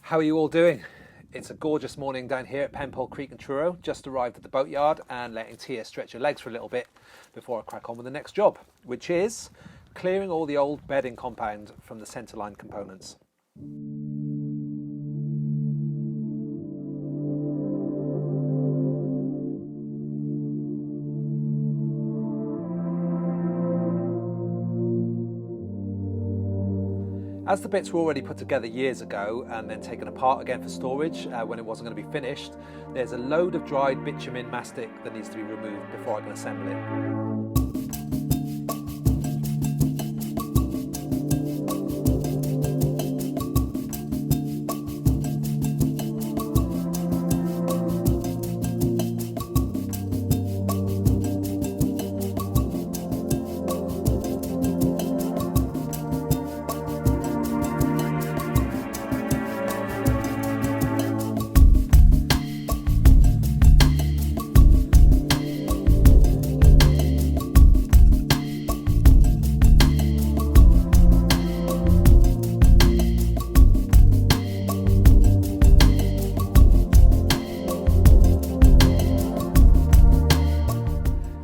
How are you all doing? It's a gorgeous morning down here at Pellew Creek in Truro. Just arrived at the boatyard and letting Tia stretch her legs for a little bit before I crack on with the next job, which is clearing all the old bedding compound from the centerline components. As the bits were already put together years ago and then taken apart again for storage when it wasn't going to be finished, there's a load of dried bitumen mastic that needs to be removed before I can assemble it.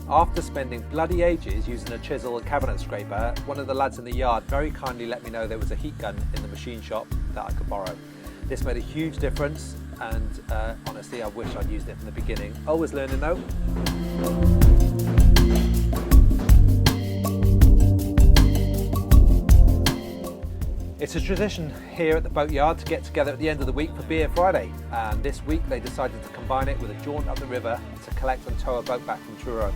After spending bloody ages using a chisel and cabinet scraper, one of the lads in the yard very kindly let me know there was a heat gun in the machine shop that I could borrow. This made a huge difference, and honestly I wish I'd used it from the beginning. Always learning though. It's a tradition here at the boatyard to get together at the end of the week for Beer Friday, and this week they decided to combine it with a jaunt up the river to collect and tow a boat back from Truro.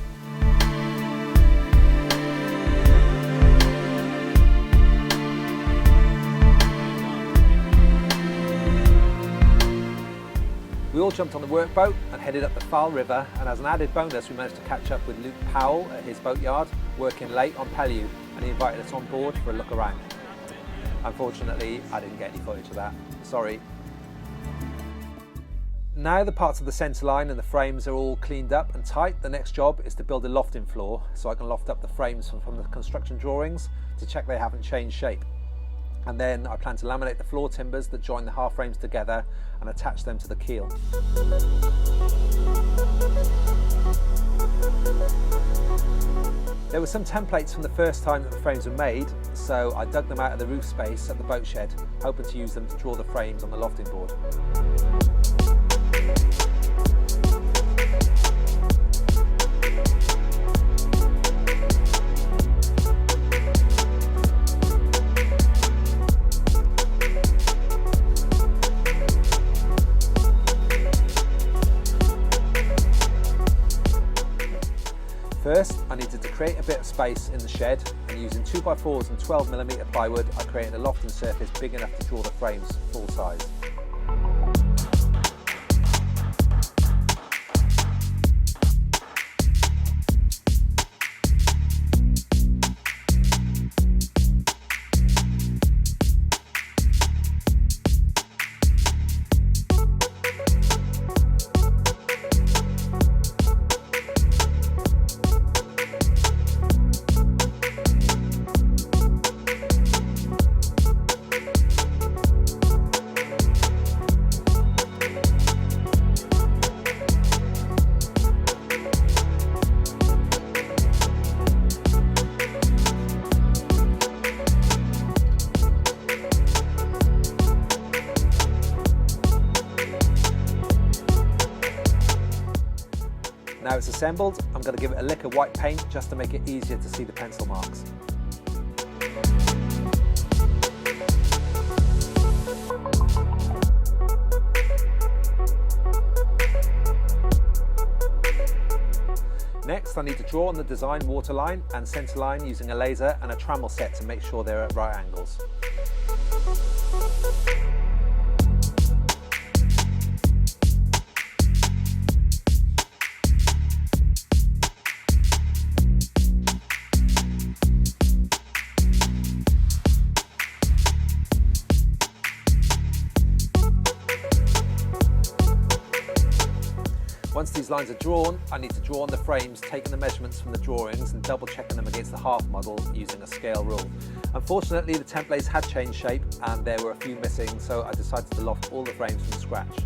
We all jumped on the workboat and headed up the Foul River, and as an added bonus we managed to catch up with Luke Powell at his boatyard, working late on Pellew, and he invited us on board for a look around. Unfortunately, I didn't get any footage of that. Sorry. Now the parts of the centerline and the frames are all cleaned up and tight, the next job is to build a lofting floor so I can loft up the frames from the construction drawings to check they haven't changed shape. And then I plan to laminate the floor timbers that join the half frames together and attach them to the keel. There were some templates from the first time that the frames were made, so I dug them out of the roof space at the boat shed, hoping to use them to draw the frames on the lofting board. First, I needed to create a bit of space in the shed, and using 2x4s and 12mm plywood, I created a lofting surface big enough to draw the frames full size. Now it's assembled, I'm going to give it a lick of white paint just to make it easier to see the pencil marks. Next, I need to draw on the design waterline and centerline using a laser and a trammel set to make sure they're at right angles. Once these lines are drawn, I need to draw on the frames, taking the measurements from the drawings and double checking them against the half model using a scale rule. Unfortunately, the templates had changed shape and there were a few missing, so I decided to loft all the frames from scratch.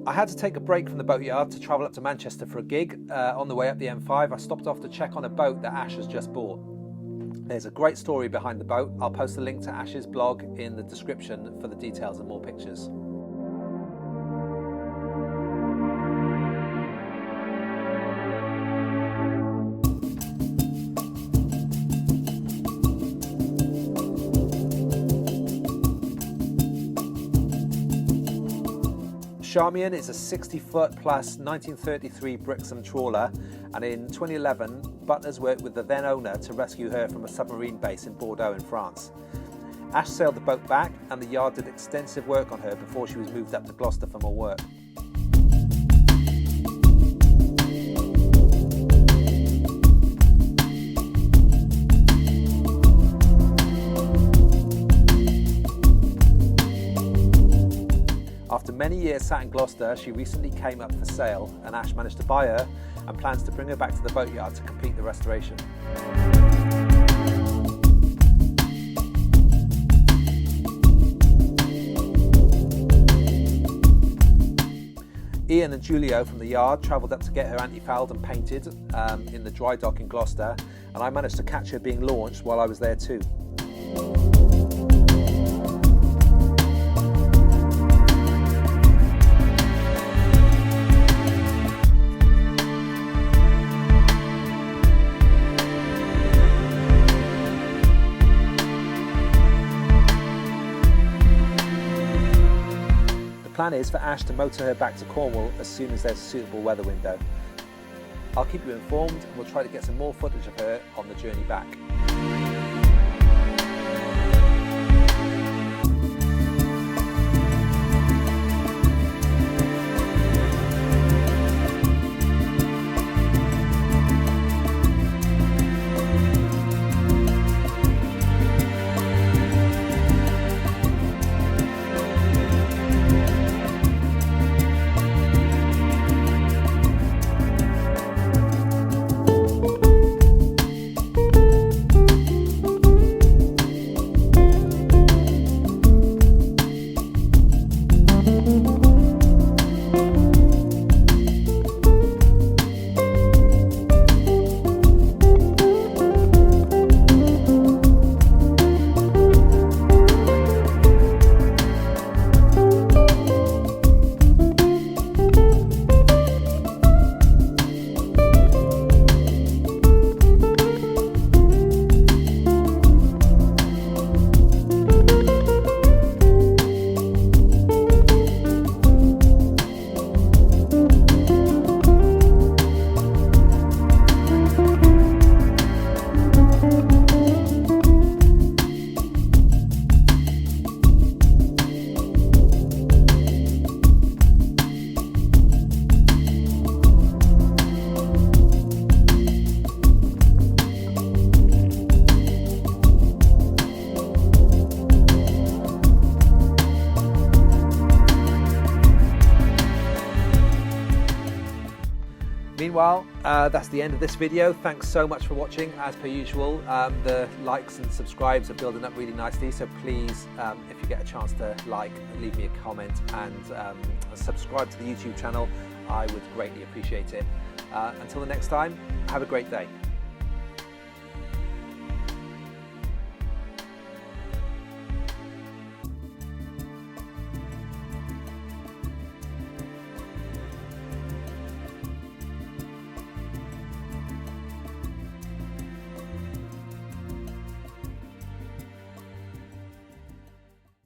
I had to take a break from the boatyard to travel up to Manchester for a gig. On the way up the M5, I stopped off to check on a boat that Ash has just bought. There's a great story behind the boat. I'll post a link to Ash's blog in the description for the details and more pictures. Charmian is a 60-foot plus 1933 Brixham Trawler, and in 2011 Butlers worked with the then owner to rescue her from a submarine base in Bordeaux in France. Ash sailed the boat back and the yard did extensive work on her before she was moved up to Gloucester for more work. After many years sat in Gloucester, she recently came up for sale and Ash managed to buy her and plans to bring her back to the boatyard to complete the restoration. Ian and Julio from the yard travelled up to get her anti-fouled and painted in the dry dock in Gloucester, and I managed to catch her being launched while I was there too. The plan is for Ash to motor her back to Cornwall as soon as there's a suitable weather window. I'll keep you informed and we'll try to get some more footage of her on the journey back. Meanwhile, that's the end of this video. Thanks so much for watching. As per usual, the likes and subscribes are building up really nicely, so please, if you get a chance to like, leave me a comment and subscribe to the YouTube channel. I would greatly appreciate it. Until the next time, have a great day.